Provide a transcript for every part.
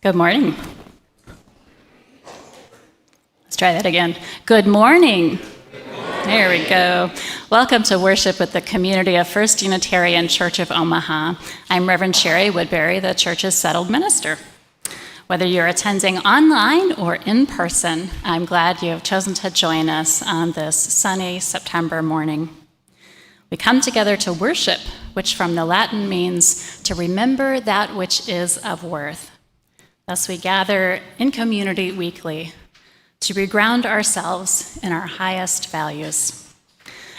Good morning. Let's try that again. Good morning. There we go. Welcome to worship with the community of First Unitarian Church of Omaha. I'm Reverend Shari Woodbury, the church's settled minister. Whether you're attending online or in person, I'm glad you have chosen to join us on this sunny September morning. We come together to worship, which from the Latin means to remember that which is of worth. Thus, we gather in community weekly to reground ourselves in our highest values.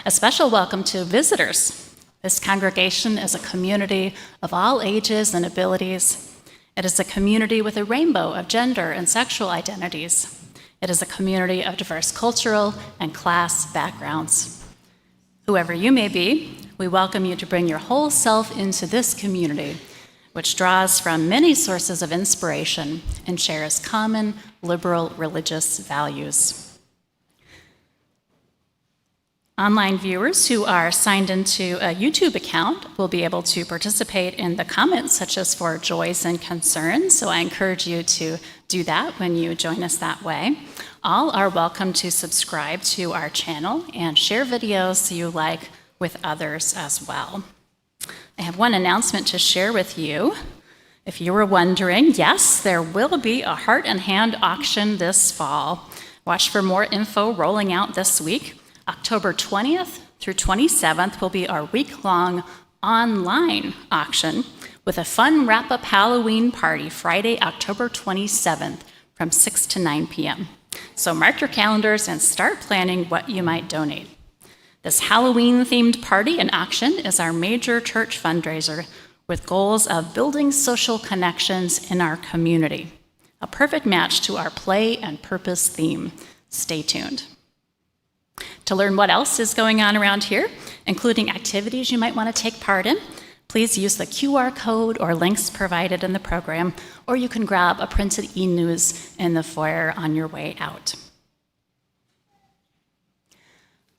A special welcome to visitors. This congregation is a community of all ages and abilities. It is a community with a rainbow of gender and sexual identities. It is a community of diverse cultural and class backgrounds. Whoever you may be, we welcome you to bring your whole self into this community, which draws from many sources of inspiration and shares common liberal religious values. Online viewers who are signed into a YouTube account will be able to participate in the comments, such as for joys and concerns, so I encourage you to do that when you join us that way. All are welcome to subscribe to our channel and share videos you like with others as well. I have one announcement to share with you. If you were wondering, yes, there will be a heart and hand auction this fall. Watch for more info rolling out this week. October 20th through 27th will be our week-long online auction with a fun wrap-up Halloween party Friday, October 27th from 6 to 9 p.m. So mark your calendars and start planning what you might donate. This Halloween-themed party and auction is our major church fundraiser with goals of building social connections in our community, a perfect match to our play and purpose theme. Stay tuned. To learn what else is going on around here, including activities you might want to take part in, please use the QR code or links provided in the program, or you can grab a printed e-news in the foyer on your way out.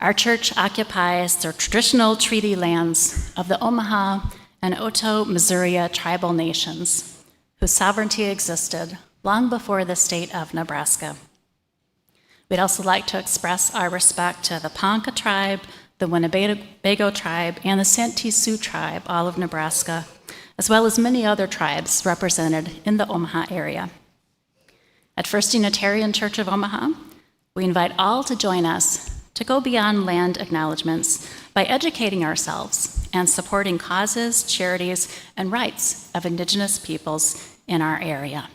Our church occupies the traditional treaty lands of the Omaha and Otoe-Missouri tribal nations, whose sovereignty existed long before the state of Nebraska. We'd also like to express our respect to the Ponca tribe, the Winnebago tribe, and the Santee Sioux tribe, all of Nebraska, as well as many other tribes represented in the Omaha area. At First Unitarian Church of Omaha, we invite all to join us to go beyond land acknowledgments by educating ourselves and supporting causes, charities, and rights of Indigenous peoples in our area.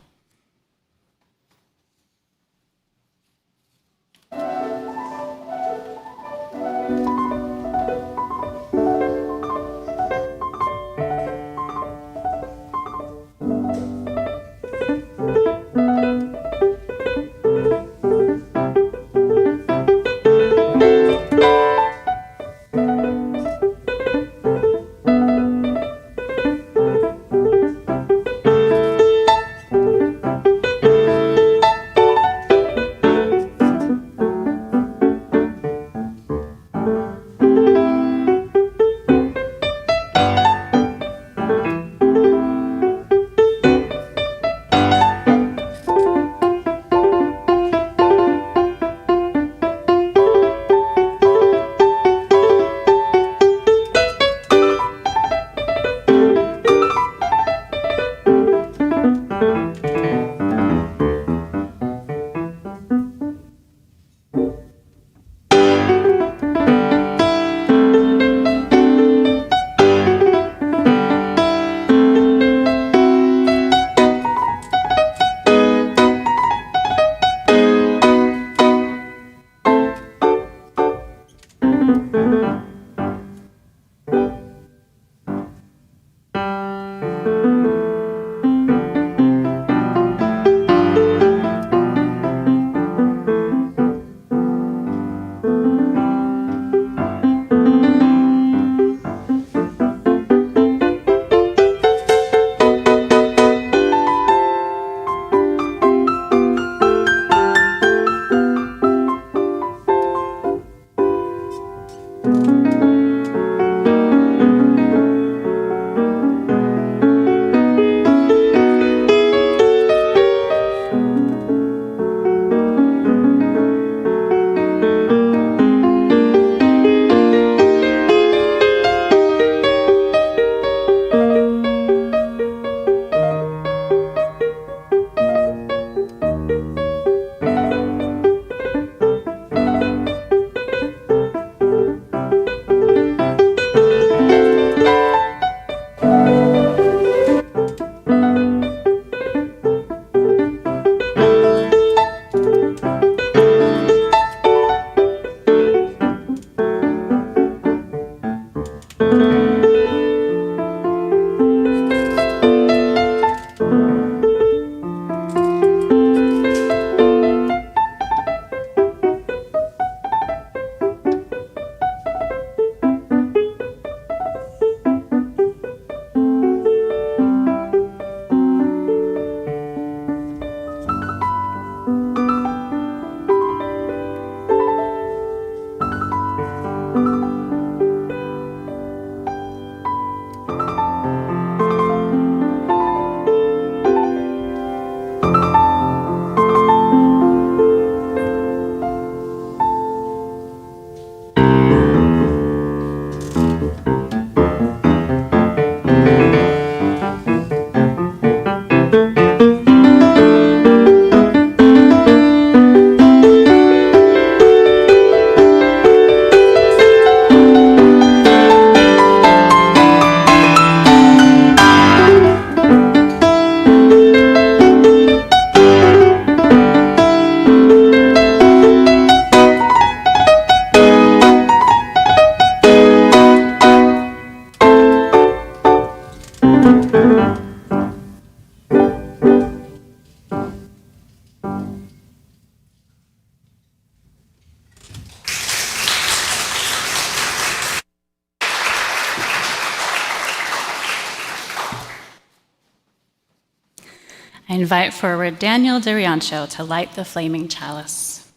invite forward Daniel Deriancho to light the flaming chalice.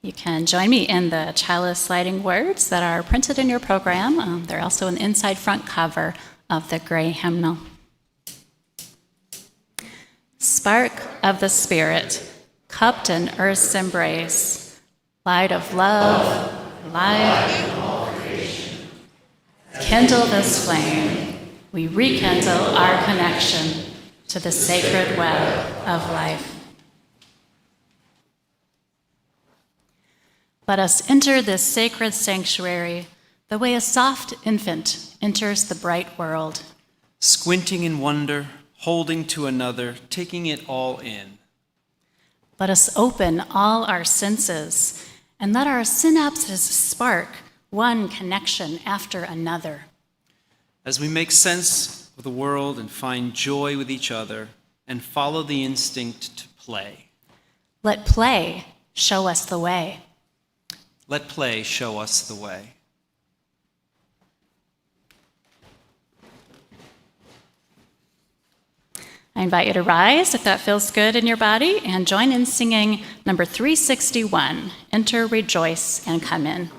You can join me in the chalice lighting words that are printed in your program. They're also in the inside front cover of the gray hymnal. Spark of the Spirit, cupped in earth's embrace, light of love, light of all creation. Kindle this flame, we rekindle our connection to the sacred web of life. Let us enter this sacred sanctuary the way a soft infant enters the bright world. Squinting in wonder, holding to another, taking it all in. Let us open all our senses and let our synapses spark one connection after another. As we make sense of the world and find joy with each other and follow the instinct to play. Let play show us the way. Let play show us the way. I invite you to rise if that feels good in your body and join in singing number 361, Enter, Rejoice, and Come In.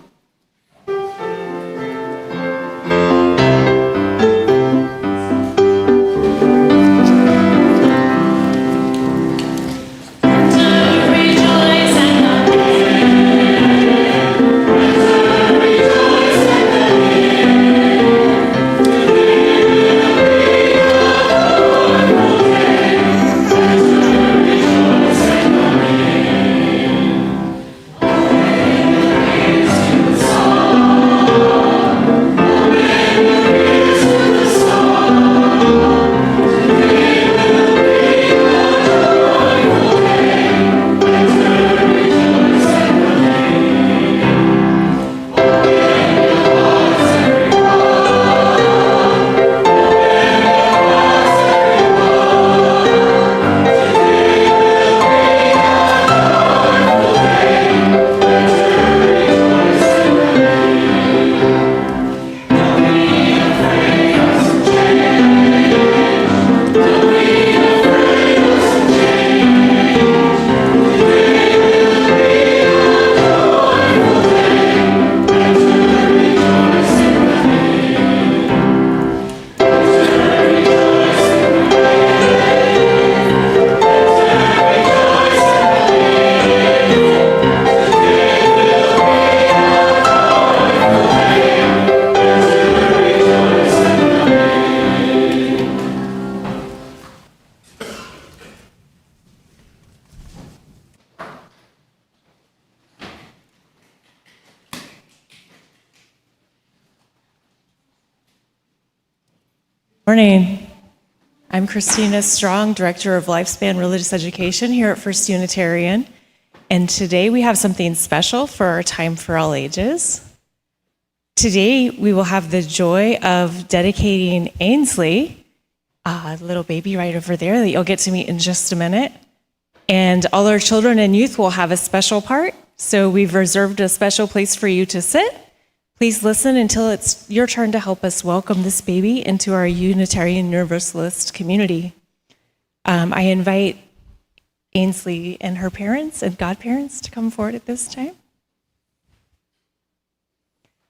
Morning. I'm Christina Strong, Director of Lifespan Religious Education here at First Unitarian, and today we have something special for our Time for All Ages. Today we will have the joy of dedicating Ainsley, a little baby right over there that you'll get to meet in just a minute, and all our children and youth will have a special part, so we've reserved a special place for you to sit. Please listen until it's your turn to help us welcome this baby into our Unitarian Universalist community. I invite Ainsley and her parents and godparents to come forward at this time.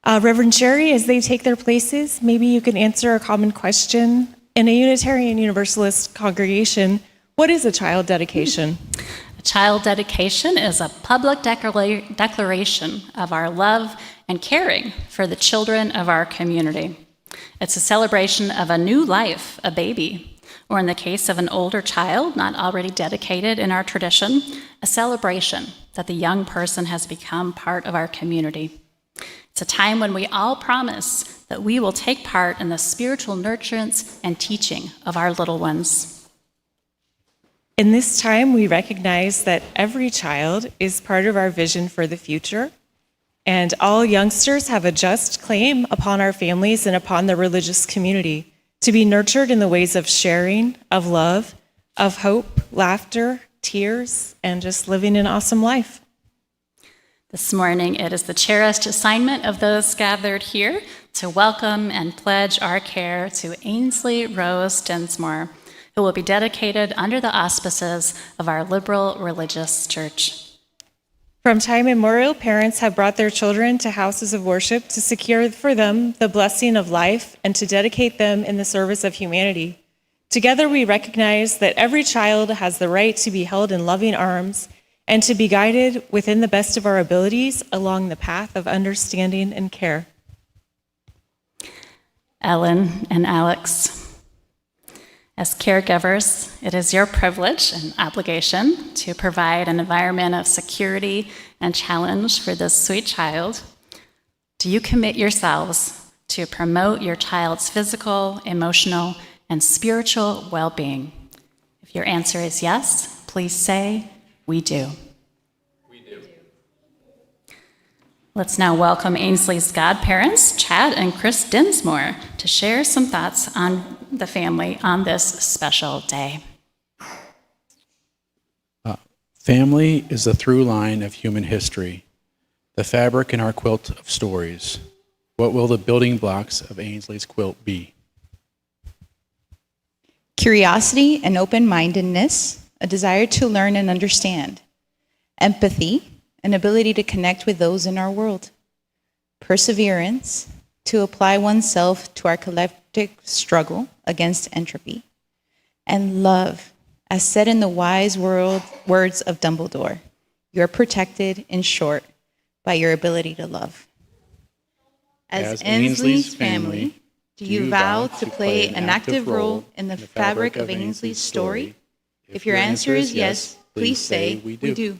Reverend Shari, as they take their places, maybe you can answer a common question. In a Unitarian Universalist congregation, what is a child dedication? A child dedication is a public declaration of our love and caring for the children of our community. It's a celebration of a new life, a baby, or in the case of an older child not already dedicated in our tradition, a celebration that the young person has become part of our community. It's a time when we all promise that we will take part in the spiritual nurturance and teaching of our little ones. In this time, we recognize that every child is part of our vision for the future, and all youngsters have a just claim upon our families and upon the religious community to be nurtured in the ways of sharing, of love, of hope, laughter, tears, and just living an awesome life. This morning, it is the cherished assignment of those gathered here to welcome and pledge our care to Ainsley Rose Dinsmore, who will be dedicated under the auspices of our liberal religious church. From time immemorial, parents have brought their children to houses of worship to secure for them the blessing of life and to dedicate them in the service of humanity. Together, we recognize that every child has the right to be held in loving arms and to be guided within the best of our abilities along the path of understanding and care. Ellen and Alex, as caregivers, it is your privilege and obligation to provide an environment of security and challenge for this sweet child. Do you commit yourselves to promote your child's physical, emotional, and spiritual well-being? If your answer is yes, please say, "We do." We do. Let's now welcome Ainsley's godparents, Chad and Chris Dinsmore, to share some thoughts on the family on this special day. Family is the through line of human history, the fabric in our quilt of stories. What will the building blocks of Ainsley's quilt be? Curiosity and open-mindedness, a desire to learn and understand. Empathy, an ability to connect with those in our world. Perseverance, to apply oneself to our collective struggle against entropy. And love, as said in the wise words of Dumbledore, you are protected, in short, by your ability to love. As Ainsley's family, do you vow to play an active role in the fabric of Ainsley's story? If your answer is yes, please say, "We do."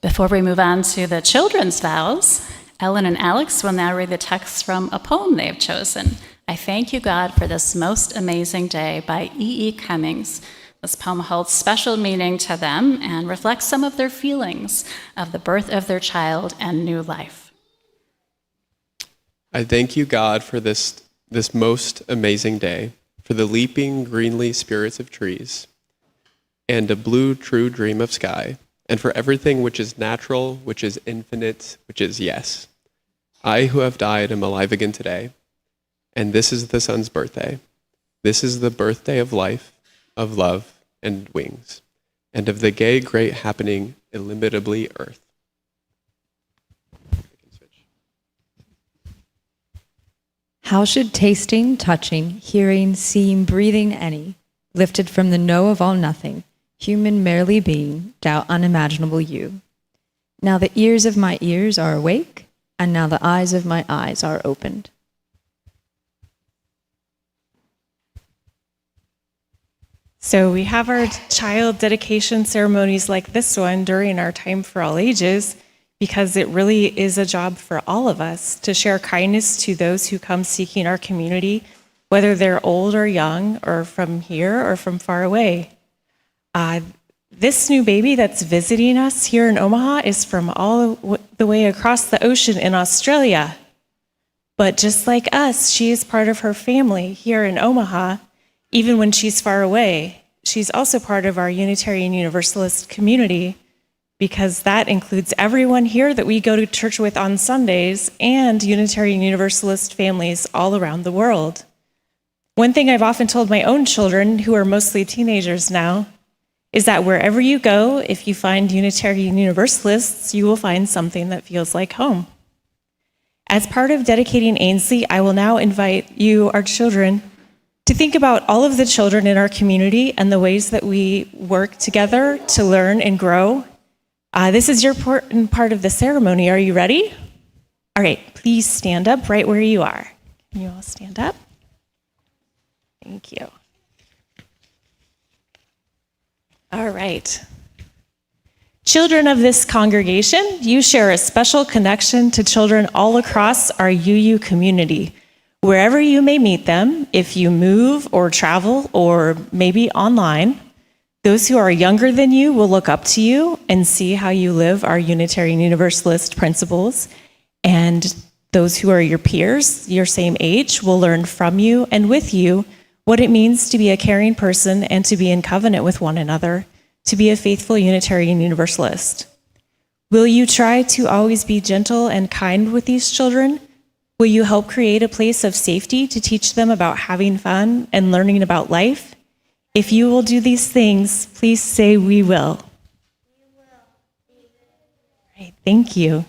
Before we move on to the children's vows, Ellen and Alex will now read the text from a poem they have chosen. I thank you, God, for this most amazing day by E.E. Cummings. This poem holds special meaning to them and reflects some of their feelings of the birth of their child and new life. I thank you, God, for this most amazing day, for the leaping greenly spirits of trees, and a blue true dream of sky, and for everything which is natural, which is infinite, which is yes. I who have died am alive again today, and this is the Son's birthday. This is the birthday of life, of love, and wings, and of the gay, great happening, illimitably earth. How should tasting, touching, hearing, seeing, breathing any, lifted from the know of all nothing, human merely being, doubt unimaginable you? Now the ears of my ears are awake, and now the eyes of my eyes are opened. So we have our child dedication ceremonies like this one during our Time for All Ages because it really is a job for all of us to share kindness to those who come seeking our community, whether they're old or young, or from here or from far away. This new baby that's visiting us here in Omaha is from all the way across the ocean in Australia. But just like us, she is part of her family here in Omaha, even when she's far away. She's also part of our Unitarian Universalist community because that includes everyone here that we go to church with on Sundays and Unitarian Universalist families all around the world. One thing I've often told my own children, who are mostly teenagers now, is that wherever you go, if you find Unitarian Universalists, you will find something that feels like home. As part of dedicating Ainsley, I will now invite you, our children, to think about all of the children in our community and the ways that we work together to learn and grow. This is your important part of the ceremony. Are you ready? All right, please stand up right where you are. Can you all stand up? Thank you. All right. Children of this congregation, you share a special connection to children all across our UU community. Wherever you may meet them, if you move or travel or maybe online, those who are younger than you will look up to you and see how you live our Unitarian Universalist principles. And those who are your peers, your same age, will learn from you and with you what it means to be a caring person and to be in covenant with one another, to be a faithful Unitarian Universalist. Will you try to always be gentle and kind with these children? Will you help create a place of safety to teach them about having fun and learning about life? If you will do these things, please say we will. All right, thank you.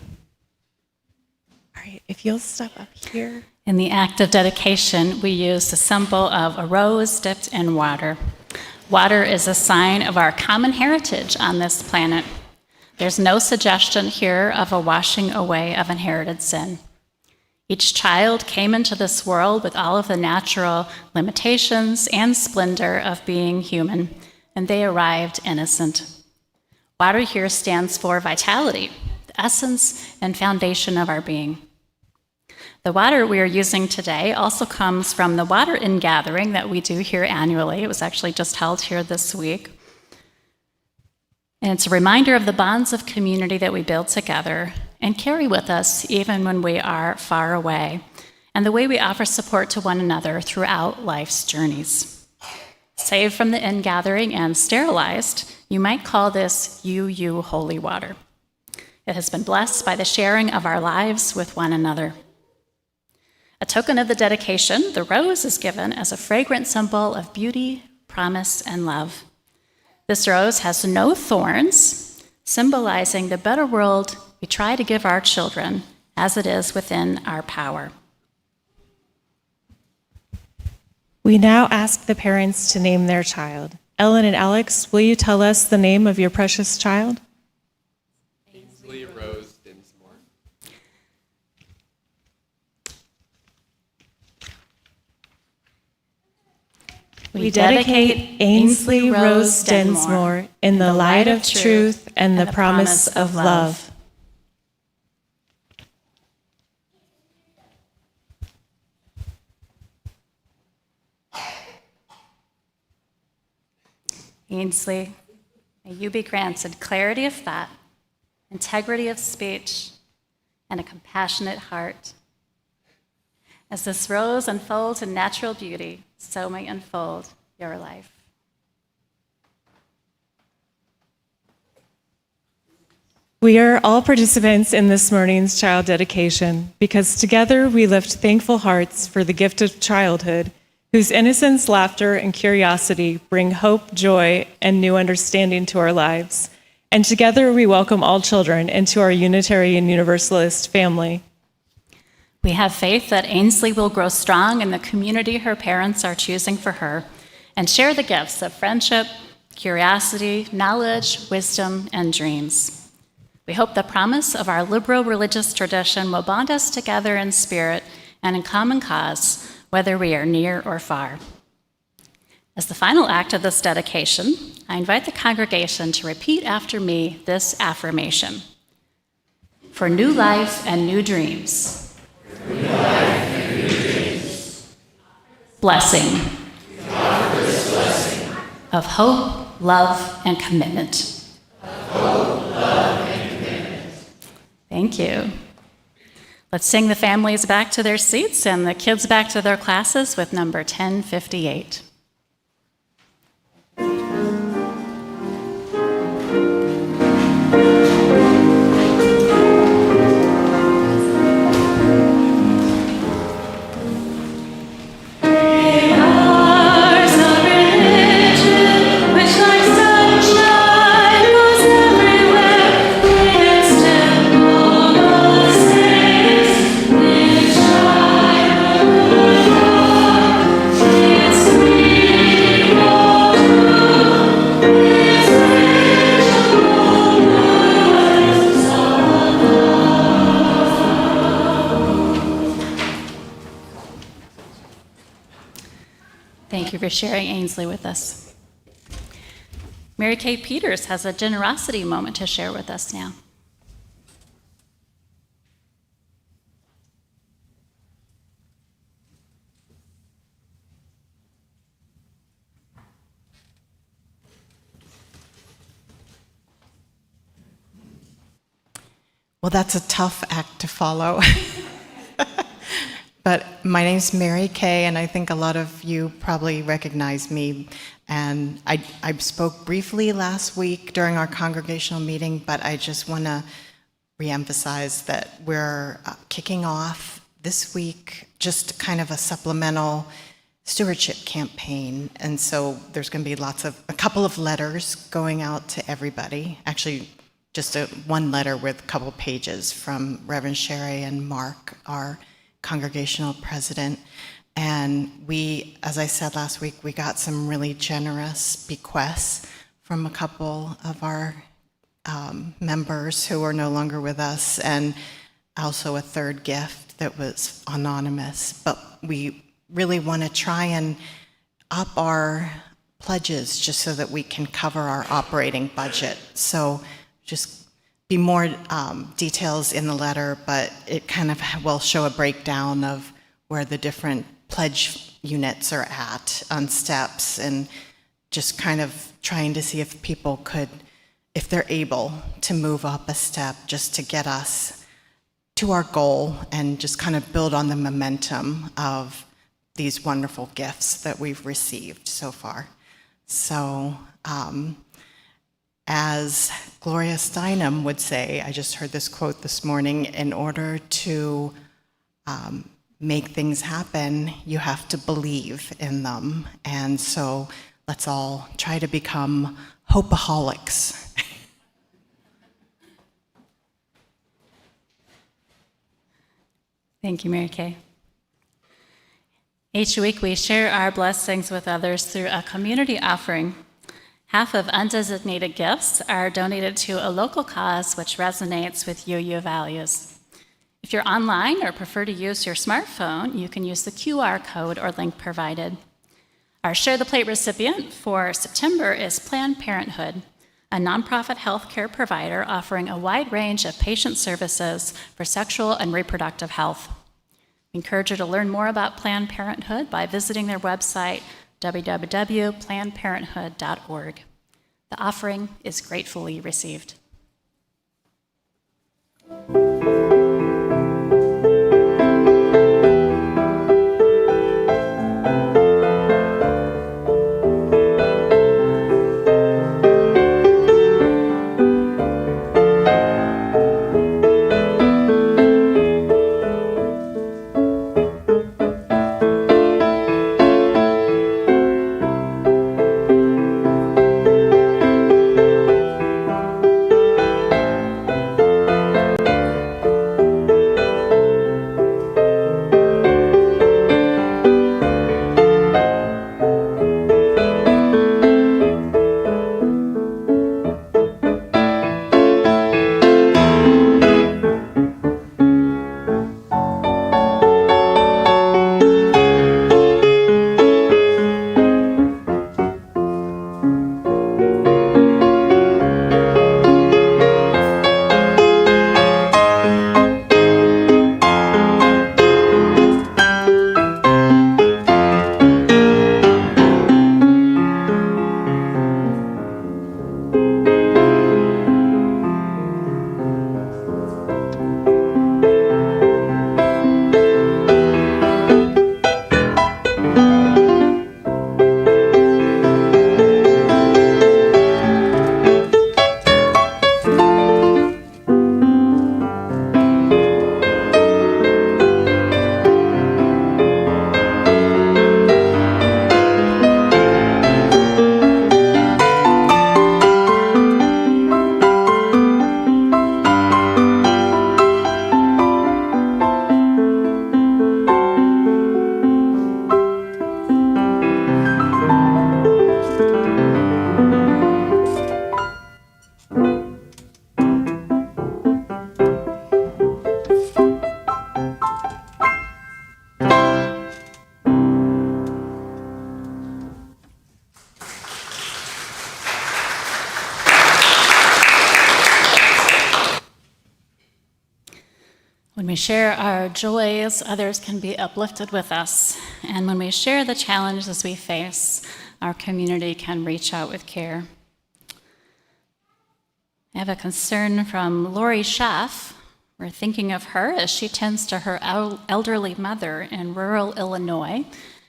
All right, if you'll step up here. In the act of dedication, we use the symbol of a rose dipped in water. Water is a sign of our common heritage on this planet. There's no suggestion here of a washing away of inherited sin. Each child came into this world with all of the natural limitations and splendor of being human, and they arrived innocent. Water here stands for vitality, the essence and foundation of our being. The water we are using today also comes from the water ingathering that we do here annually. It was actually just held here this week. And it's a reminder of the bonds of community that we build together and carry with us even when we are far away, and the way we offer support to one another throughout life's journeys. Saved from the ingathering and sterilized, you might call this UU holy water. It has been blessed by the sharing of our lives with one another. A token of the dedication, the rose is given as a fragrant symbol of beauty, promise, and love. This rose has no thorns, symbolizing the better world we try to give our children as it is within our power. We now ask the parents to name their child. Ellen and Alex, will you tell us the name of your precious child? Ainsley Rose Dinsmore. We dedicate Ainsley Rose Dinsmore in the light of truth and the promise of love. Ainsley, may you be granted clarity of thought, integrity of speech, and a compassionate heart. As this rose unfolds in natural beauty, so may unfold your life. We are all participants in this morning's child dedication because together we lift thankful hearts for the gift of childhood, whose innocence, laughter, and curiosity bring hope, joy, and new understanding to our lives. And together we welcome all children into our Unitarian Universalist family. We have faith that Ainsley will grow strong in the community her parents are choosing for her and share the gifts of friendship, curiosity, knowledge, wisdom, and dreams. We hope the promise of our liberal religious tradition will bond us together in spirit and in common cause, whether we are near or far. As the final act of this dedication, I invite the congregation to repeat after me this affirmation. For new life and new dreams. For new life and new dreams. Blessing. We offer this blessing. Of hope, love, and commitment. Of hope, love, and commitment. Thank you. Let's sing the families back to their seats and the kids back to their classes with number 1058. Thank you for sharing Ainsley with us. Mary Kay Peters has a generosity moment to share with us now. Well, that's a tough act to follow. But my name's Mary Kay, and I think a lot of you probably recognize me. And I spoke briefly last week during our congregational meeting, but I just want to reemphasize that we're kicking off this week just kind of a supplemental stewardship campaign. And so there's going to be a couple of letters going out to everybody. Actually, just one letter with a couple pages from Reverend Shari and Mark, our congregational president. And we, as I said last week, we got some really generous bequests from a couple of our members who are no longer with us, and also a third gift that was anonymous. But we really want to try and up our pledges just so that we can cover our operating budget. So just be more details in the letter, but it kind of will show a breakdown of where the different pledge units are at on steps, and just kind of trying to see if people could, if they're able to move up a step just to get us to our goal and just kind of build on the momentum of these wonderful gifts that we've received so far. So, as Gloria Steinem would say, I just heard this quote this morning, in order to make things happen, you have to believe in them. And so let's all try to become hopeaholics. Thank you, Mary Kay. Each week we share our blessings with others through a community offering. Half of undesignated gifts are donated to a local cause which resonates with UU values. If you're online or prefer to use your smartphone, you can use the QR code or link provided. Our Share the Plate recipient for September is Planned Parenthood, a nonprofit healthcare provider offering a wide range of patient services for sexual and reproductive health. We encourage you to learn more about Planned Parenthood by visiting their website, www.plannedparenthood.org. The offering is gratefully received. When we share our joys, others can be uplifted with us. And when we share the challenges we face, our community can reach out with care. I have a concern from Lori Schaff. We're thinking of her as she tends to her elderly mother in rural Illinois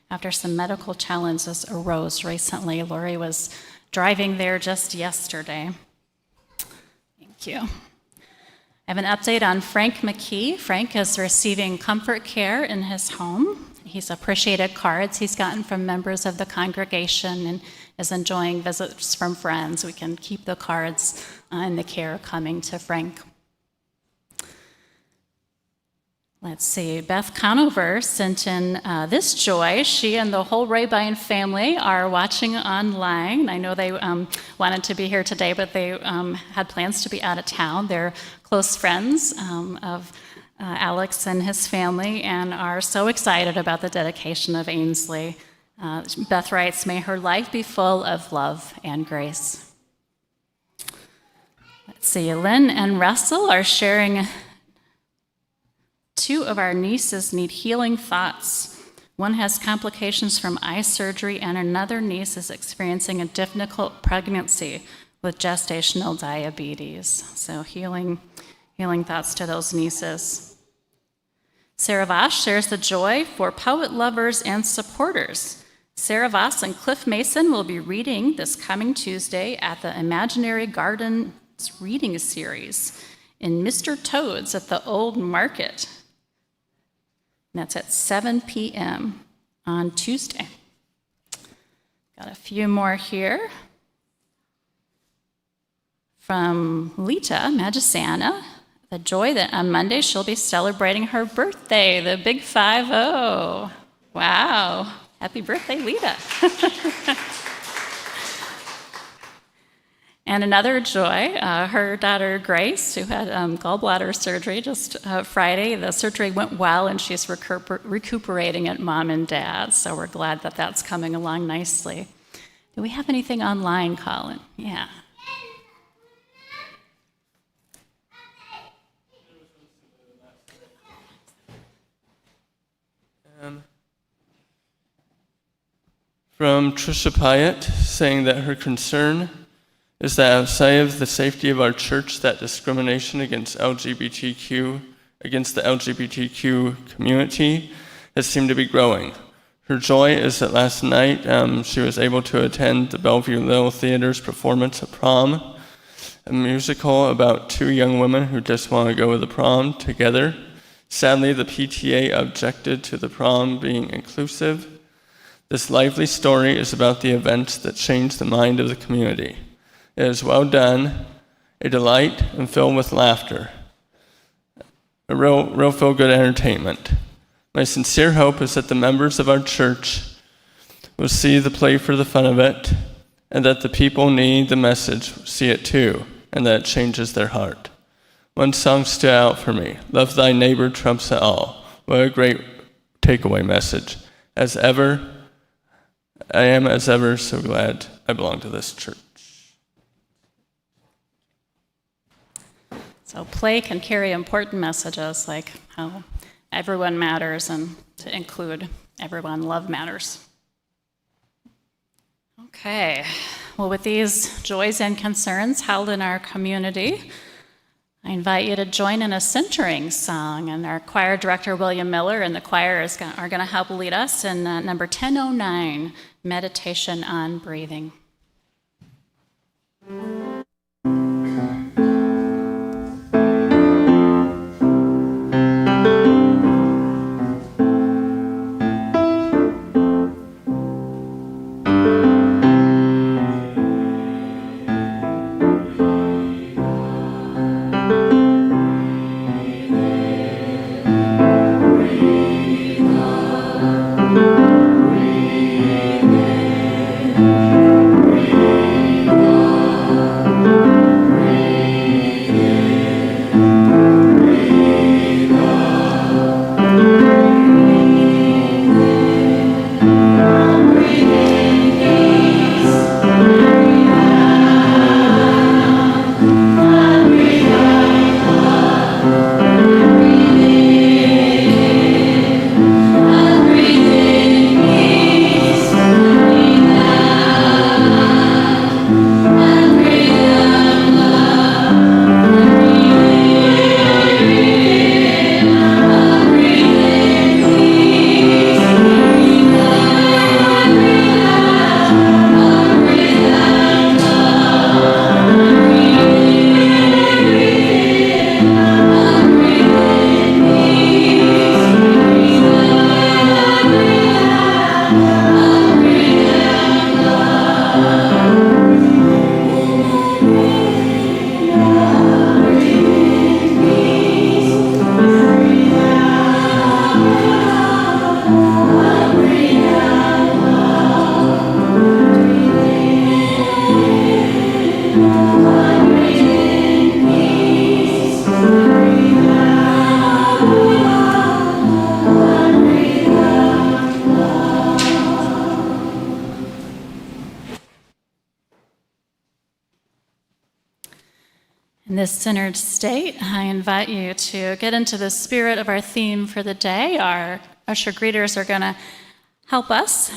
after some medical challenges arose recently. Lori was driving there just yesterday. Thank you. I have an update on Frank McKee. Frank is receiving comfort care in his home. He's appreciated cards he's gotten from members of the congregation and is enjoying visits from friends. We can keep the cards and the care coming to Frank. Let's see, Beth Conover sent in this joy. She and the whole Rabine family are watching online. I know they wanted to be here today, but they had plans to be out of town. They're close friends of Alex and his family and are so excited about the dedication of Ainsley. Beth writes, "May her life be full of love and grace." Let's see, Lynn and Russell are sharing. Two of our nieces need healing thoughts. One has complications from eye surgery, and another niece is experiencing a difficult pregnancy with gestational diabetes. So healing thoughts to those nieces. Sarah Voss shares the joy for poet lovers and supporters. Sarah Voss and Cliff Mason will be reading this coming Tuesday at the Imaginary Gardens reading series in Mr. Toad's at the Old Market. And that's at 7 p.m. on Tuesday. Got a few more here. From Lita Magisana, the joy that on Monday she'll be celebrating her birthday, the big 5-0. Wow. Happy birthday, Lita. And another joy, her daughter Grace, who had gallbladder surgery just Friday. The surgery went well, and she's recuperating at mom and dad. So we're glad that that's coming along nicely. Do we have anything online, Colin? Yeah. From Trisha Pyatt, saying that her concern is that outside of the safety of our church, that discrimination against the LGBTQ community has seemed to be growing. Her joy is that last night she was able to attend the Bellevue Little Theater's performance of Prom, a musical about two young women who just want to go to the prom together. Sadly, the PTA objected to the prom being inclusive. This lively story is about the events that changed the mind of the community. It is well done, a delight, and filled with laughter. A real feel-good entertainment. My sincere hope is that the members of our church will see the play for the fun of it, and that the people needing the message see it too, and that it changes their heart. One song stood out for me, "Love Thy Neighbor Trumps It All." What a great takeaway message. As ever, I am as ever so glad I belong to this church. So play can carry important messages like how everyone matters and to include everyone, love matters. Okay, well, with these joys and concerns held in our community, I invite you to join in a centering song, and our choir director, William Miller, and the choir are going to help lead us in number 1009, Meditation on Breathing. Breathe in. In this centered state, I invite you to get into the spirit of our theme for the day. Our usher greeters are going to help us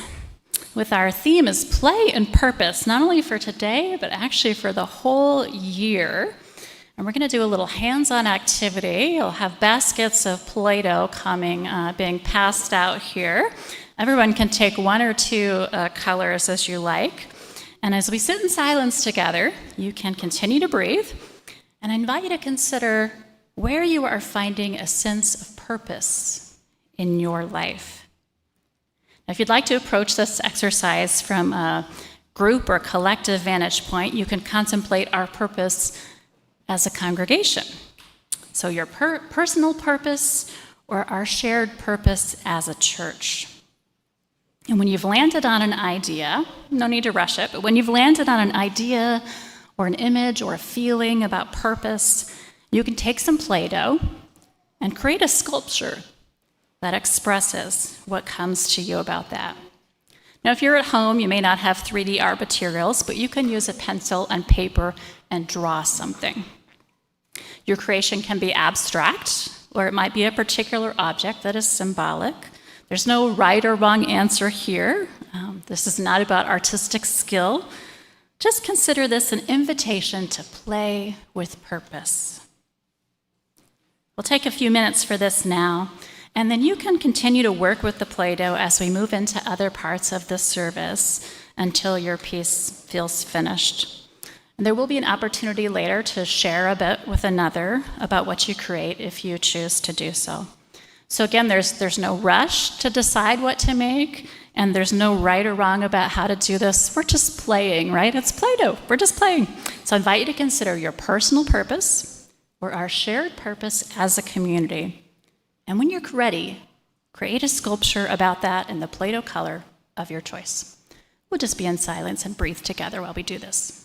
with our theme is play and purpose, not only for today, but actually for the whole year. And we're going to do a little hands-on activity. You'll have baskets of Play-Doh being passed out here. Everyone can take one or two colors as you like. And as we sit in silence together, you can continue to breathe. And I invite you to consider where you are finding a sense of purpose in your life. Now, if you'd like to approach this exercise from a group or collective vantage point, you can contemplate our purpose as a congregation. So your personal purpose or our shared purpose as a church. And when you've landed on an idea, no need to rush it, but when you've landed on an idea or an image or a feeling about purpose, you can take some Play-Doh and create a sculpture that expresses what comes to you about that. Now, if you're at home, you may not have 3D art materials, but you can use a pencil and paper and draw something. Your creation can be abstract, or it might be a particular object that is symbolic. There's no right or wrong answer here. This is not about artistic skill. Just consider this an invitation to play with purpose. We'll take a few minutes for this now, and then you can continue to work with the Play-Doh as we move into other parts of the service until your piece feels finished. And there will be an opportunity later to share a bit with another about what you create if you choose to do so. So again, there's no rush to decide what to make, and there's no right or wrong about how to do this. We're just playing, right? It's Play-Doh. We're just playing. So I invite you to consider your personal purpose or our shared purpose as a community. And when you're ready, create a sculpture about that in the Play-Doh color of your choice. We'll just be in silence and breathe together while we do this.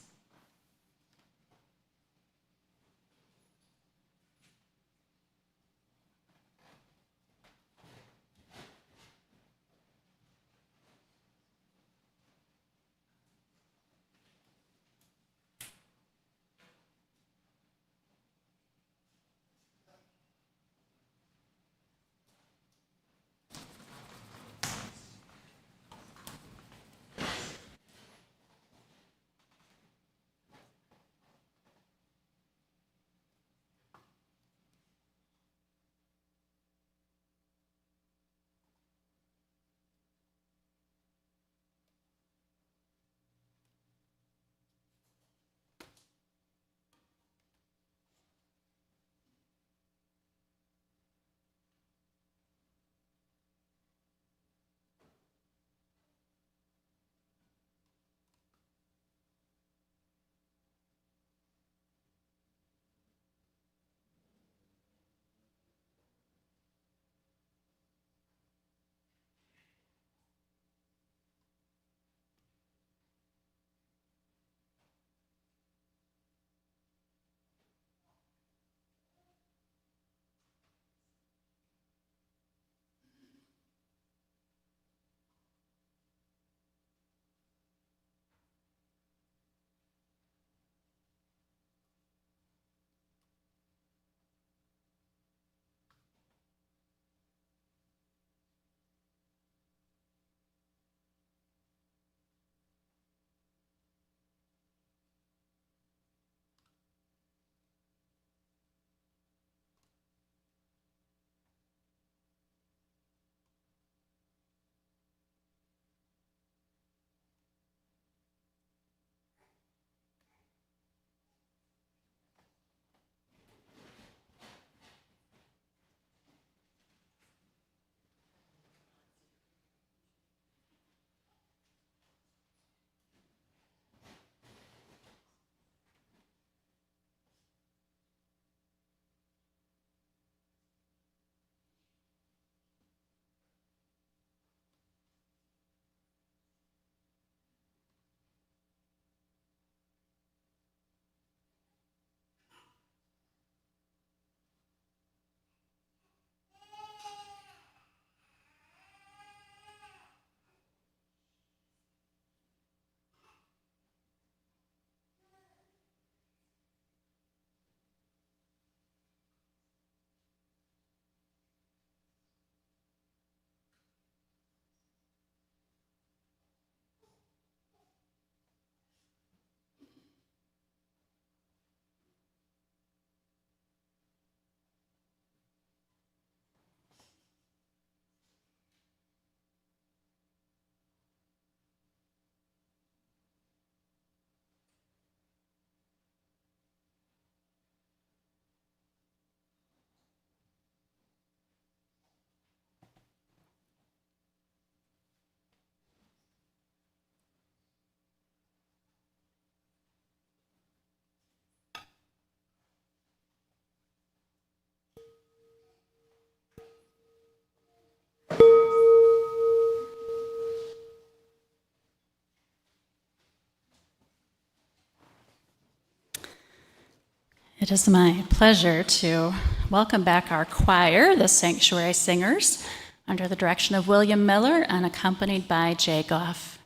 It is my pleasure to welcome back our choir, the Sanctuary Singers, under the direction of William Miller and accompanied by Jay Goff.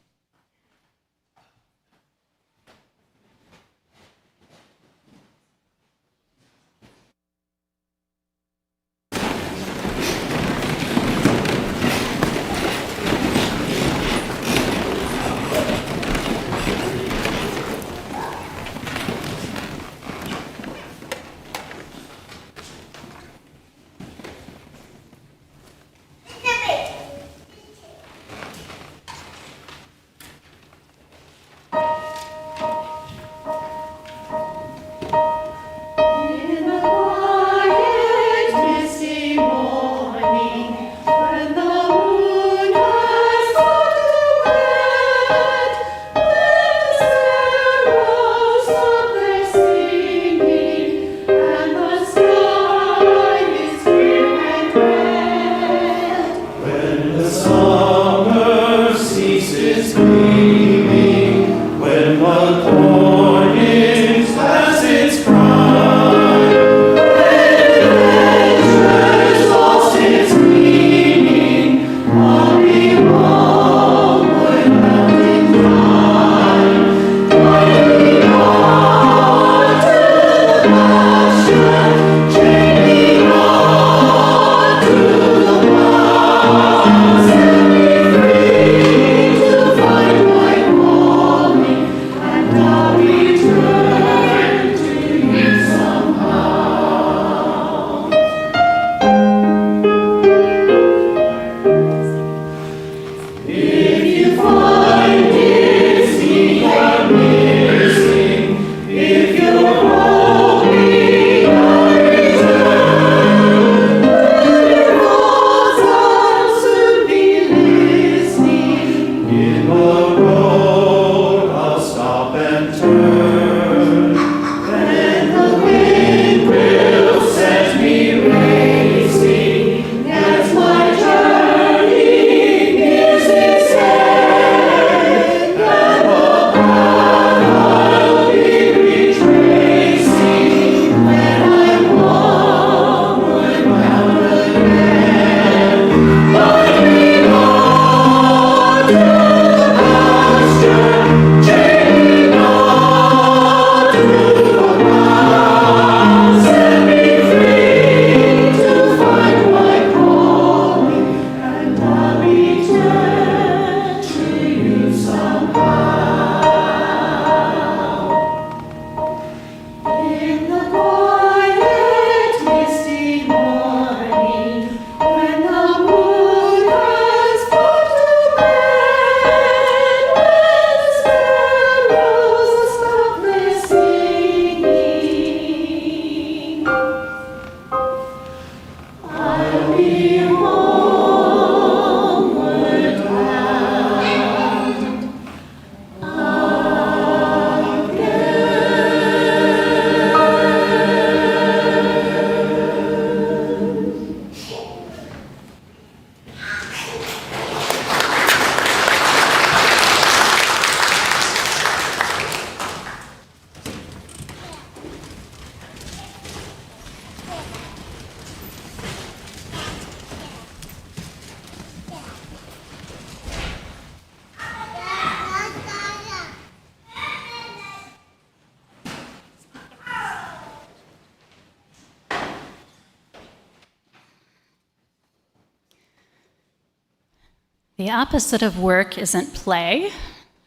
The opposite of work isn't play,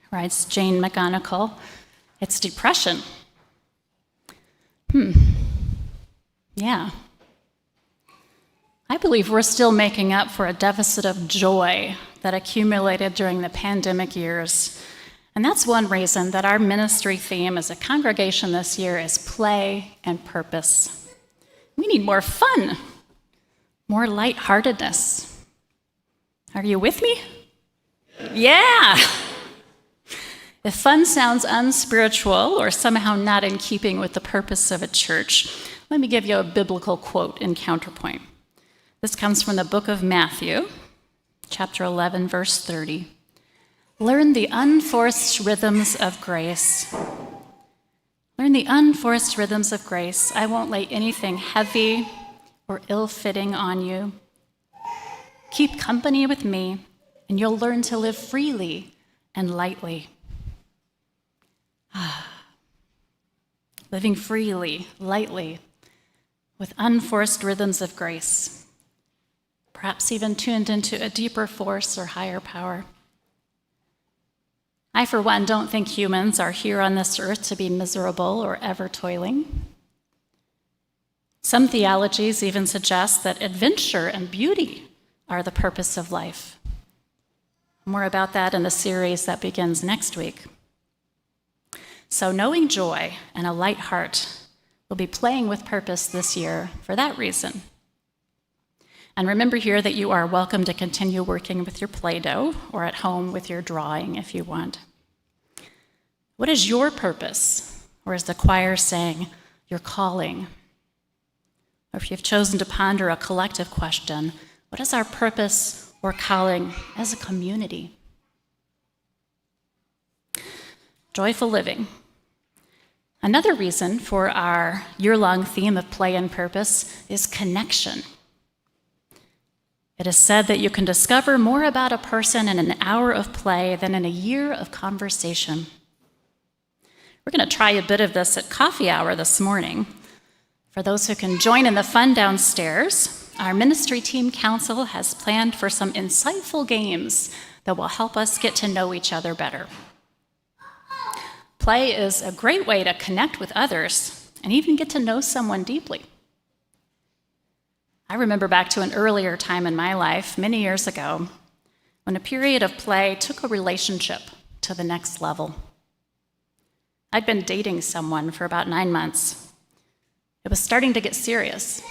writes Jane McGonigal. It's depression. Yeah. I believe we're still making up for a deficit of joy that accumulated during the pandemic years. And that's one reason that our ministry theme as a congregation this year is play and purpose. We need more fun, more lightheartedness. Are you with me? Yeah. If fun sounds unspiritual or somehow not in keeping with the purpose of a church, let me give you a biblical quote in counterpoint. This comes from the book of Matthew, chapter 11, verse 30. Learn the unforced rhythms of grace. Learn Learn the unforced rhythms of grace. I won't lay anything heavy or ill-fitting on you. Keep company with me, and you'll learn to live freely and lightly. Living freely, lightly, with unforced rhythms of grace, perhaps even tuned into a deeper force or higher power. I, for one, don't think humans are here on this earth to be miserable or ever toiling. Some theologies even suggest that adventure and beauty are the purpose of life. More about that in the series that begins next week. So knowing joy and a light heart will be playing with purpose this year for that reason. And remember here that you are welcome to continue working with your Play-Doh or at home with your drawing if you want. What is your purpose? Or is the choir saying your calling? Or if you've chosen to ponder a collective question, what is our purpose or calling as a community? Joyful living. Another reason for our year-long theme of play and purpose is connection. It is said that you can discover more about a person in an hour of play than in a year of conversation. We're going to try a bit of this at coffee hour this morning. For those who can join in the fun downstairs, our ministry team council has planned for some insightful games that will help us get to know each other better. Play is a great way to connect with others and even get to know someone deeply. I remember back to an earlier time in my life, many years ago, when a period of play took a relationship to the next level. I'd been dating someone for about 9 months. It was starting to get serious.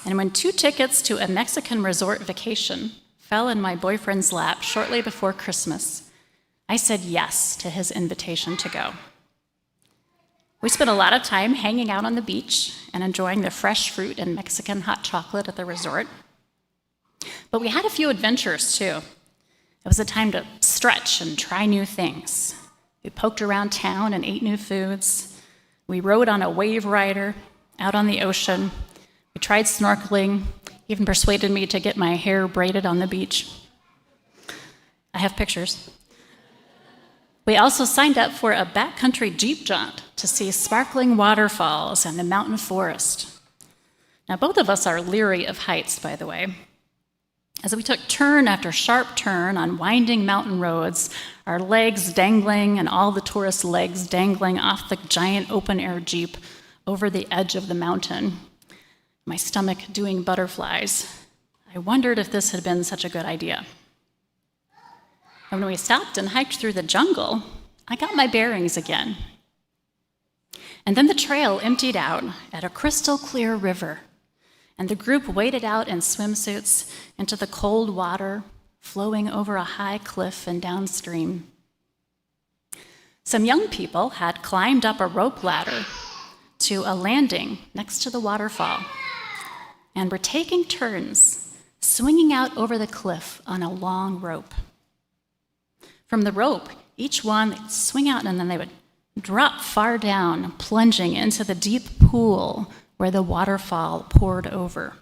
And when 2 tickets to a Mexican resort vacation fell in my boyfriend's lap shortly before Christmas, I said yes to his invitation to go. We spent a lot of time hanging out on the beach and enjoying the fresh fruit and Mexican hot chocolate at the resort. But we had a few adventures too. It was a time to stretch and try new things. We poked around town and ate new foods. We rode on a wave rider out on the ocean. We tried snorkeling, even persuaded me to get my hair braided on the beach. I have pictures. We also signed up for a backcountry Jeep jaunt to see sparkling waterfalls and the mountain forest. Now, both of us are leery of heights, by the way. As we took turn after sharp turn on winding mountain roads, our legs dangling and all the tourists' legs dangling off the giant open-air Jeep over the edge of the mountain, my stomach doing butterflies, I wondered if this had been such a good idea. And when we stopped and hiked through the jungle, I got my bearings again. And then the trail emptied out at a crystal clear river, and the group waded out in swimsuits into the cold water, flowing over a high cliff and downstream. Some young people had climbed up a rope ladder to a landing next to the waterfall, and were taking turns swinging out over the cliff on a long rope. From the rope, each one they'd swing out and then they would drop far down, plunging into the deep pool where the waterfall poured over.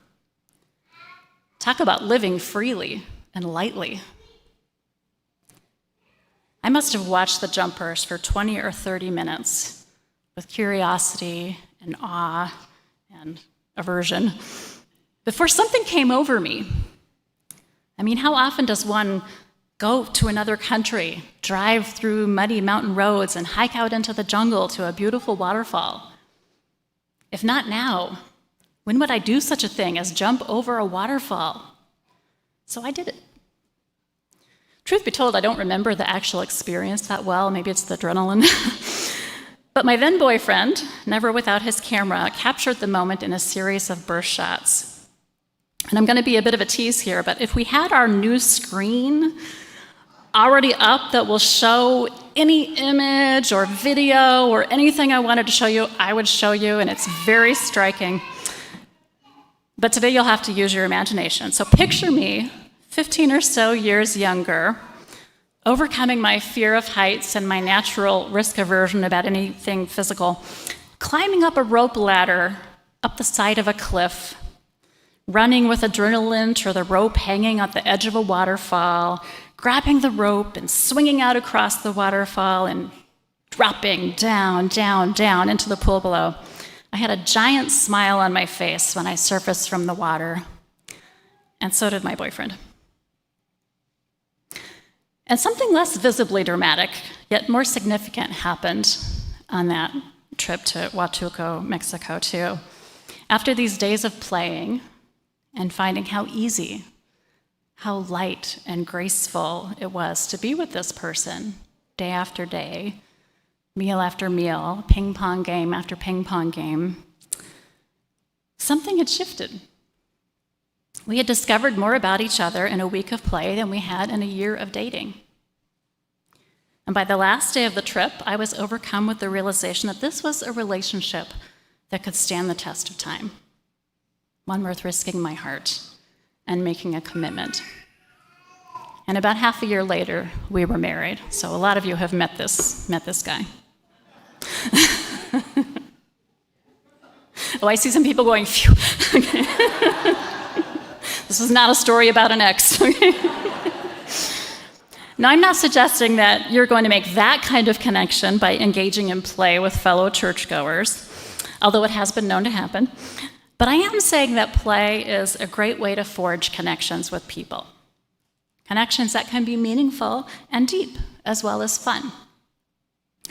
Talk about living freely and lightly. I must have watched the jumpers for 20 or 30 minutes with curiosity and awe and aversion before something came over me. I mean, how often does one go to another country, drive through muddy mountain roads, and hike out into the jungle to a beautiful waterfall? If not now, when would I do such a thing as jump over a waterfall? So I did it. Truth be told, I don't remember the actual experience that well. Maybe it's the adrenaline. But my then boyfriend, never without his camera, captured the moment in a series of burst shots. And I'm going to be a bit of a tease here, but if we had our new screen already up that will show any image or video or anything I wanted to show you, I would show you, and it's very striking. But today you'll have to use your imagination. So picture me, 15 or so years younger, overcoming my fear of heights and my natural risk aversion about anything physical, climbing up a rope ladder up the side of a cliff, running with adrenaline to the rope hanging at the edge of a waterfall, grabbing the rope and swinging out across the waterfall and dropping down, down, down into the pool below. I had a giant smile on my face when I surfaced from the water, and so did my boyfriend. And something less visibly dramatic, yet more significant, happened on that trip to Huatulco, Mexico, too. After these days of playing and finding how easy, how light and graceful it was to be with this person day after day, meal after meal, ping pong game after ping pong game, something had shifted. We had discovered more about each other in a week of play than we had in a year of dating. And by the last day of the trip, I was overcome with the realization that this was a relationship that could stand the test of time, one worth risking my heart and making a commitment. And about half a year later, we were married. So a lot of you have met this guy. Oh, I see some people going, phew. Okay. This is not a story about an ex. Okay. Now, I'm not suggesting that you're going to make that kind of connection by engaging in play with fellow churchgoers, although it has been known to happen. But I am saying that play is a great way to forge connections with people. Connections that can be meaningful and deep, as well as fun,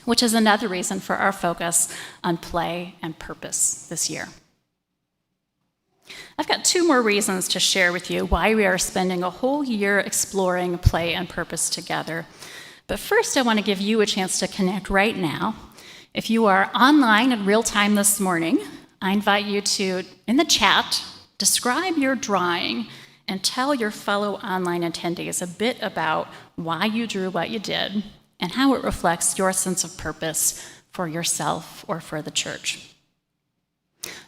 which is another reason for our focus on play and purpose this year. I've got 2 more reasons to share with you why we are spending a whole year exploring play and purpose together. But first, I want to give you a chance to connect right now. If you are online in real time this morning, I invite you to, in the chat, describe your drawing and tell your fellow online attendees a bit about why you drew what you did and how it reflects your sense of purpose for yourself or for the church.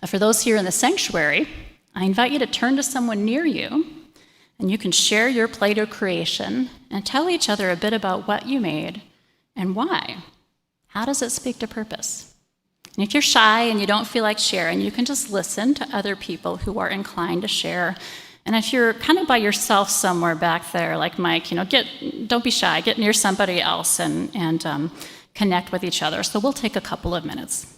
For those here in the sanctuary, I invite you to turn to someone near you, and you can share your Play-Doh creation and tell each other a bit about what you made and why. How does it speak to purpose? And if you're shy and you don't feel like sharing, you can just listen to other people who are inclined to share. And if you're kind of by yourself somewhere back there, like Mike, don't be shy. Get near somebody else and connect with each other. So we'll take a couple of minutes.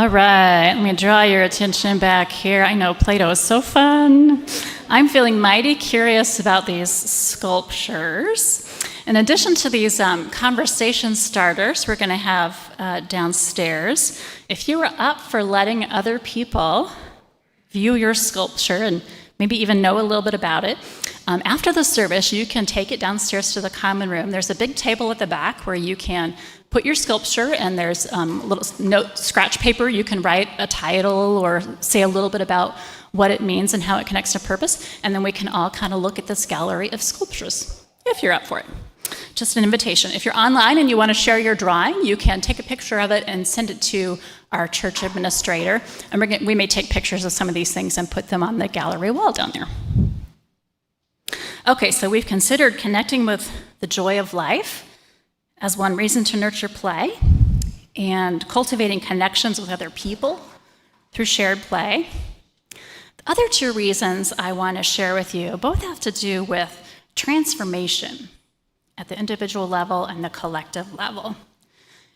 All right, let me draw your attention back here. I know Play-Doh is so fun. I'm feeling mighty curious about these sculptures. In addition to these conversation starters we're going to have downstairs, if you were up for letting other people view your sculpture and maybe even know a little bit about it, after the service, you can take it downstairs to the common room. There's a big table at the back where you can put your sculpture, and there's a little note scratch paper. You can write a title or say a little bit about what it means and how it connects to purpose, and then we can all kind of look at this gallery of sculptures, if you're up for it. Just an invitation. If you're online and you want to share your drawing, you can take a picture of it and send it to our church administrator, and we may take pictures of some of these things and put them on the gallery wall down there. Okay, so we've considered connecting with the joy of life as one reason to nurture play, and cultivating connections with other people through shared play. The other two reasons I want to share with you both have to do with transformation at the individual level and the collective level.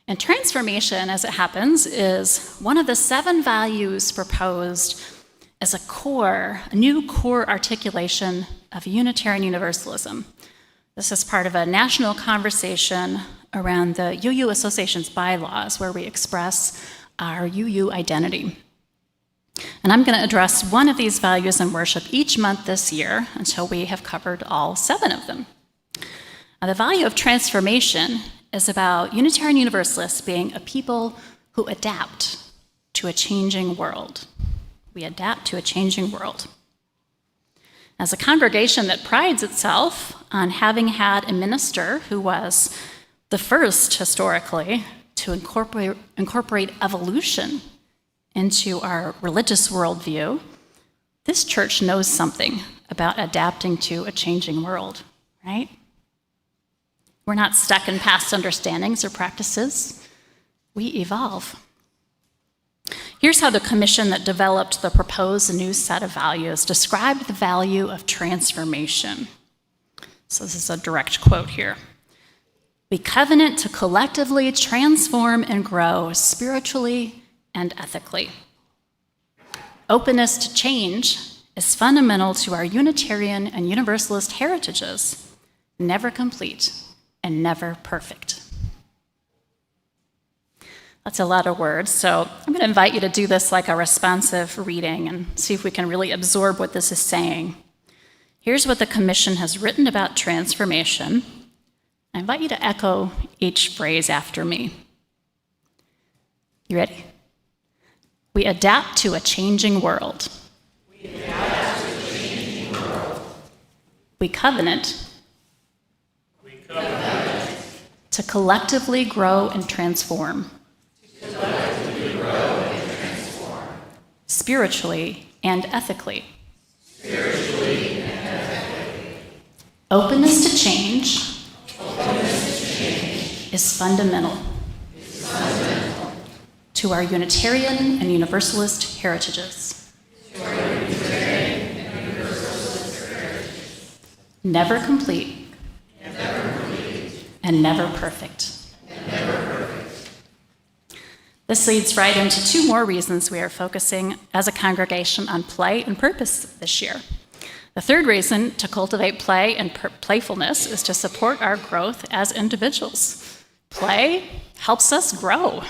And transformation, as it happens, is one of the 7 values proposed as a new core articulation of Unitarian Universalism. This is part of a national conversation around the UU Association's bylaws, where we express our UU identity. And I'm going to address one of these values in worship each month this year until we have covered all 7 of them. Now, the value of transformation is about Unitarian Universalists being a people who adapt to a changing world. We adapt to a changing world. As a congregation that prides itself on having had a minister who was the first historically to incorporate evolution into our religious worldview, this church knows something about adapting to a changing world, right? We're not stuck in past understandings or practices. We evolve. Here's how the commission that developed the proposed new set of values described the value of transformation. So this is a direct quote here. We covenant to collectively transform and grow spiritually and ethically. Openness to change is fundamental to our Unitarian and Universalist heritages, never complete and never perfect. That's a lot of words, so I'm going to invite you to do this like a responsive reading and see if we can really absorb what this is saying. Here's what the commission has written about transformation. I invite you to echo each phrase after me. You ready? We adapt to a changing world. We adapt to a changing world. We covenant to collectively grow and transform. Spiritually and ethically. Openness to change is fundamental to our Unitarian and Universalist heritages. Never complete and never perfect. This leads right into 2 more reasons we are focusing as a congregation on play and purpose this year. The third reason to cultivate play and playfulness is to support our growth as individuals. Play helps us grow.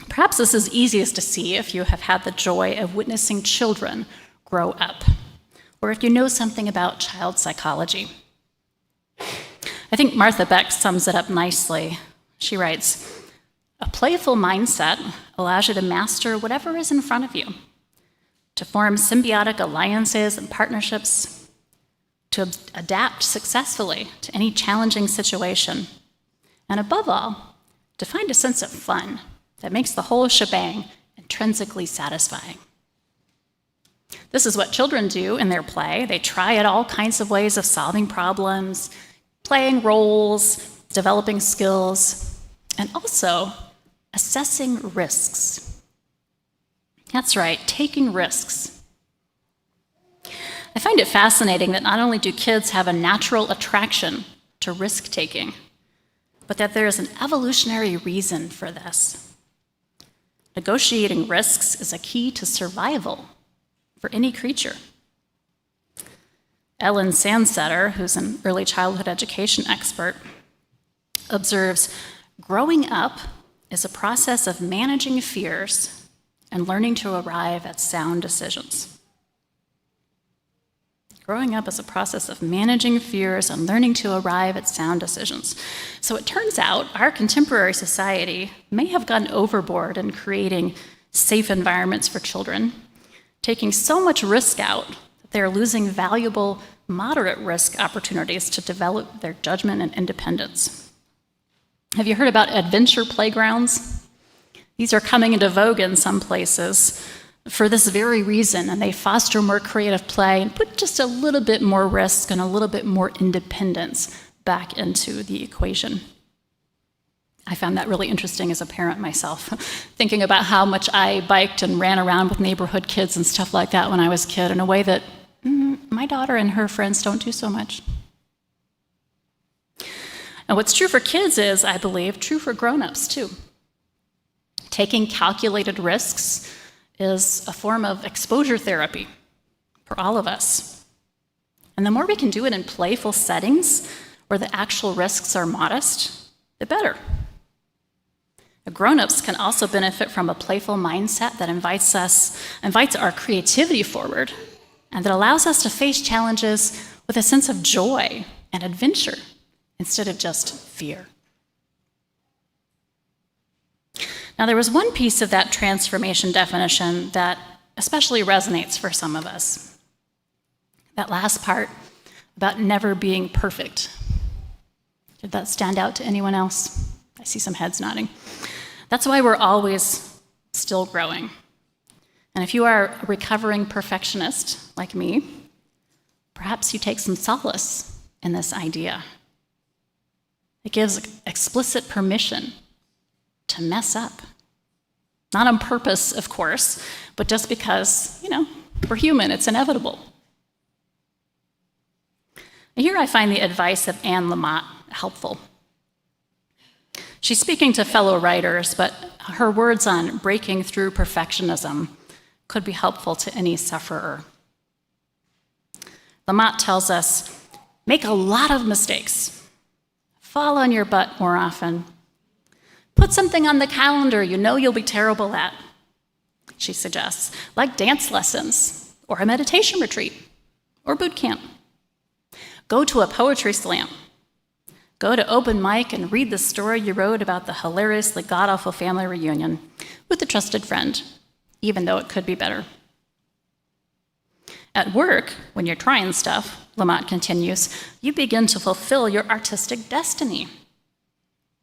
Perhaps this is easiest to see if you have had the joy of witnessing children grow up, or if you know something about child psychology. I think Martha Beck sums it up nicely. She writes, "A playful mindset allows you to master whatever is in front of you, to form symbiotic alliances and partnerships, to adapt successfully to any challenging situation, and above all, to find a sense of fun that makes the whole shebang intrinsically satisfying." This is what children do in their play. They try out all kinds of ways of solving problems, playing roles, developing skills, and also assessing risks. That's right, taking risks. I find it fascinating that not only do kids have a natural attraction to risk-taking, but that there is an evolutionary reason for this. Negotiating risks is a key to survival for any creature. Ellen Sandsetter, who's an early childhood education expert, observes, growing up is a process of managing fears and learning to arrive at sound decisions. Growing up is a process of managing fears and learning to arrive at sound decisions. So it turns out our contemporary society may have gone overboard in creating safe environments for children, taking so much risk out that they're losing valuable moderate risk opportunities to develop their judgment and independence. Have you heard about adventure playgrounds? These are coming into vogue in some places for this very reason, and they foster more creative play and put just a little bit more risk and a little bit more independence back into the equation. I found that really interesting as a parent myself, thinking about how much I biked and ran around with neighborhood kids and stuff like that when I was a kid in a way that my daughter and her friends don't do so much. And what's true for kids is, I believe, true for grown-ups too. Taking calculated risks is a form of exposure therapy for all of us. And the more we can do it in playful settings where the actual risks are modest, the better. The grown-ups can also benefit from a playful mindset that invites our creativity forward and that allows us to face challenges with a sense of joy and adventure instead of just fear. Now, there was one piece of that transformation definition that especially resonates for some of us. That last part about never being perfect. Did that stand out to anyone else? I see some heads nodding. That's why we're always still growing. And if you are a recovering perfectionist like me, perhaps you take some solace in this idea. It gives explicit permission to mess up. Not on purpose, of course, but just because, we're human, it's inevitable. Here I find the advice of Anne Lamott helpful. She's speaking to fellow writers, but her words on breaking through perfectionism could be helpful to any sufferer. Lamott tells us, make a lot of mistakes. Fall on your butt more often. Put something on the calendar you know you'll be terrible at, she suggests, like dance lessons, or a meditation retreat, or boot camp. Go to a poetry slam. Go to open mic and read the story you wrote about the hilariously god-awful family reunion with a trusted friend, even though it could be better. At work, when you're trying stuff, Lamott continues, you begin to fulfill your artistic destiny.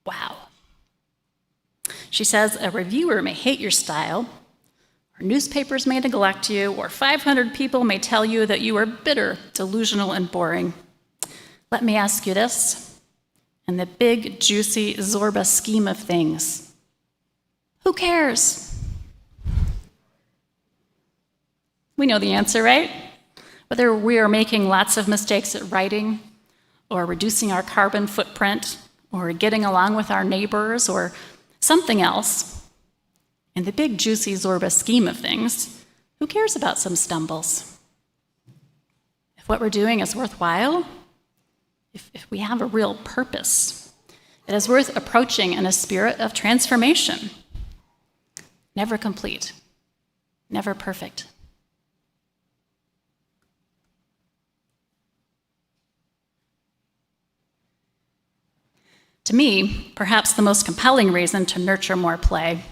Wow. She says a reviewer may hate your style, or newspapers may neglect you, or 500 people may tell you that you are bitter, delusional, and boring. Let me ask you this. In the big, juicy Zorba scheme of things, who cares? We know the answer, right? Whether we are making lots of mistakes at writing, or reducing our carbon footprint, or getting along with our neighbors, or something else, in the big, juicy Zorba scheme of things, who cares about some stumbles? If what we're doing is worthwhile, if we have a real purpose, it is worth approaching in a spirit of transformation. Never complete, never perfect. To me, perhaps the most compelling reason to nurture more play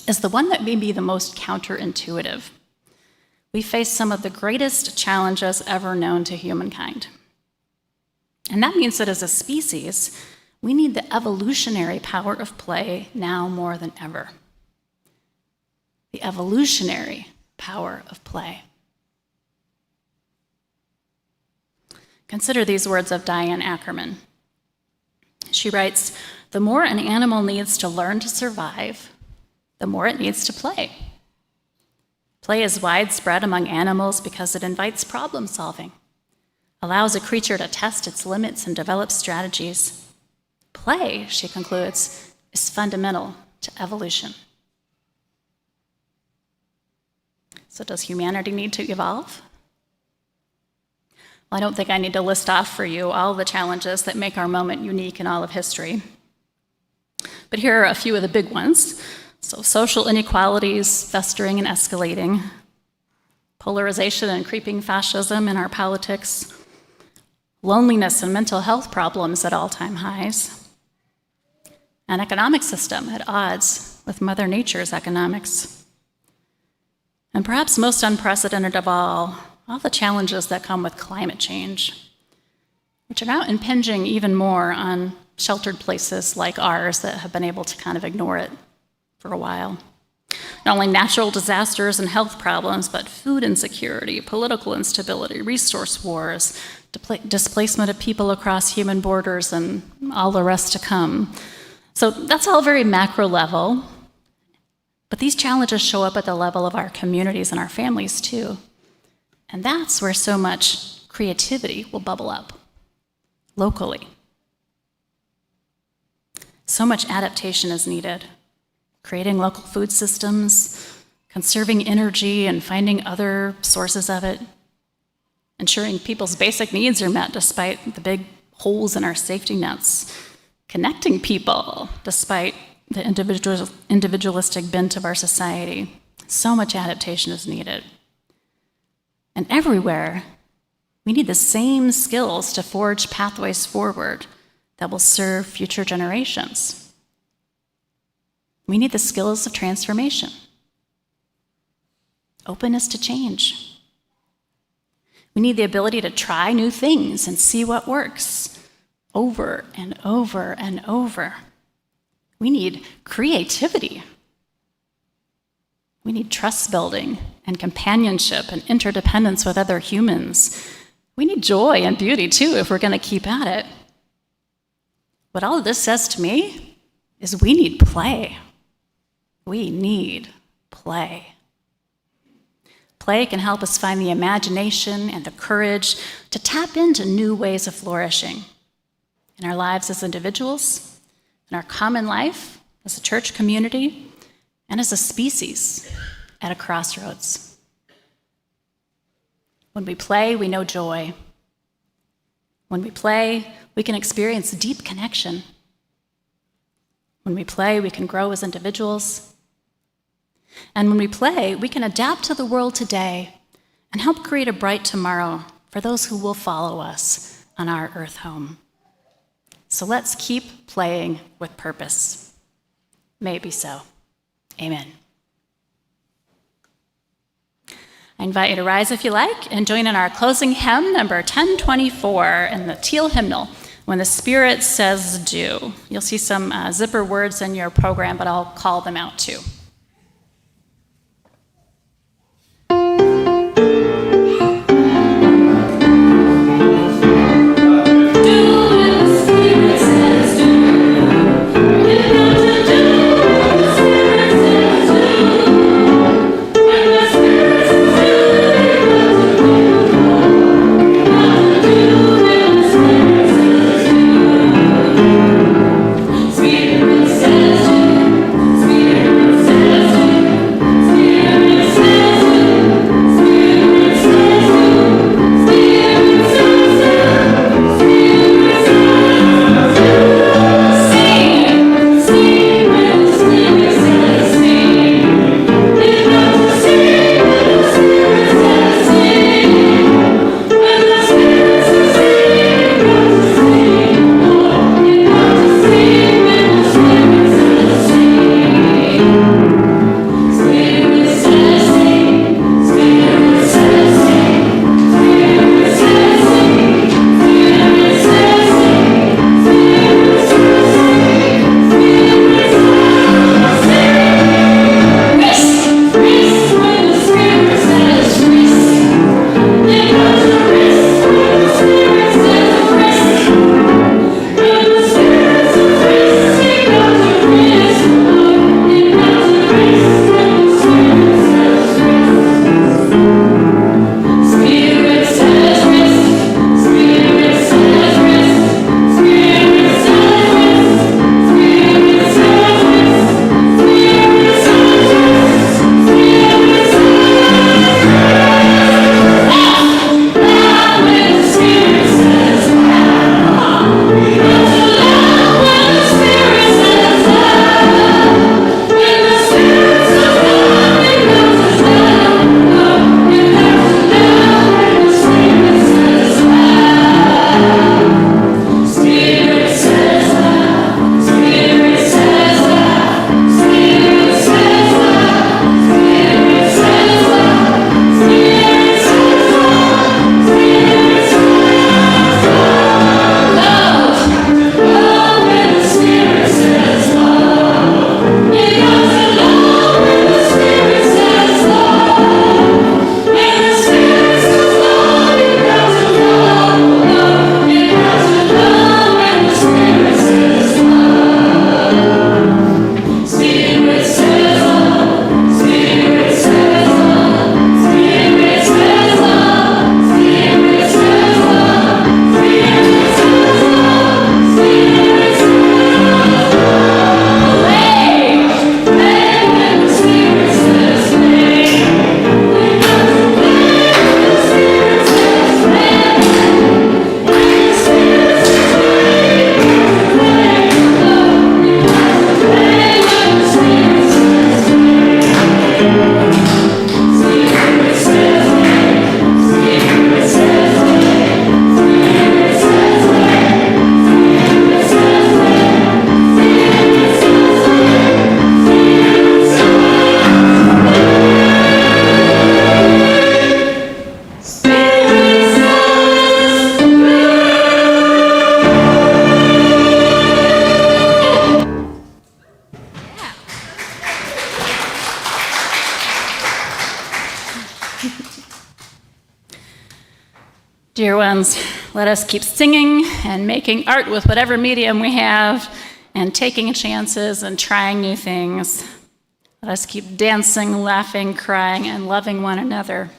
is the one that may be the most counterintuitive. We face some of the greatest challenges ever known to humankind. And that means that as a species, we need the evolutionary power of play now more than ever. The evolutionary power of play. Consider these words of Diane Ackerman. She writes, the more an animal needs to learn to survive, the more it needs to play. Play is widespread among animals because it invites problem solving, allows a creature to test its limits and develop strategies. Play, she concludes, is fundamental to evolution. So does humanity need to evolve? Well, I don't think I need to list off for you all the challenges that make our moment unique in all of history. But here are a few of the big ones. So social inequalities festering and escalating, polarization and creeping fascism in our politics, loneliness and mental health problems at all-time highs, an economic system at odds with Mother Nature's economics, and perhaps most unprecedented of all the challenges that come with climate change, which are now impinging even more on sheltered places like ours that have been able to kind of ignore it for a while. Not only natural disasters and health problems, but food insecurity, political instability, resource wars, displacement of people across human borders, and all the rest to come. So that's all very macro level, but these challenges show up at the level of our communities and our families too. And that's where so much creativity will bubble up, locally. So much adaptation is needed. Creating local food systems, conserving energy and finding other sources of it, ensuring people's basic needs are met despite the big holes in our safety nets, connecting people despite the individualistic bent of our society. So much adaptation is needed. And everywhere, we need the same skills to forge pathways forward that will serve future generations. We need the skills of transformation, openness to change. We need the ability to try new things and see what works over and over and over. We need creativity. We need trust building and companionship and interdependence with other humans. We need joy and beauty too if we're going to keep at it. What all of this says to me is we need play. We need play. Play can help us find the imagination and the courage to tap into new ways of flourishing in our lives as individuals, in our common life, as a church community, and as a species at a crossroads. When we play, we know joy. When we play, we can experience deep connection. When we play, we can grow as individuals. And when we play, we can adapt to the world today and help create a bright tomorrow for those who will follow us on our earth home. So let's keep playing with purpose. May it be so. Amen. I invite you to rise if you like and join in our closing hymn, number 1024, in the teal hymnal, When the Spirit Says Do. You'll see some zipper words in your program, but I'll call them out too. Spirit says Dear ones, let us keep singing and making art with whatever medium we have and taking chances and trying new things. Let us keep dancing, laughing, crying, and loving one another.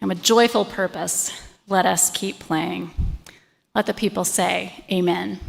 And with joyful purpose, let us keep playing. Let the people say, Amen.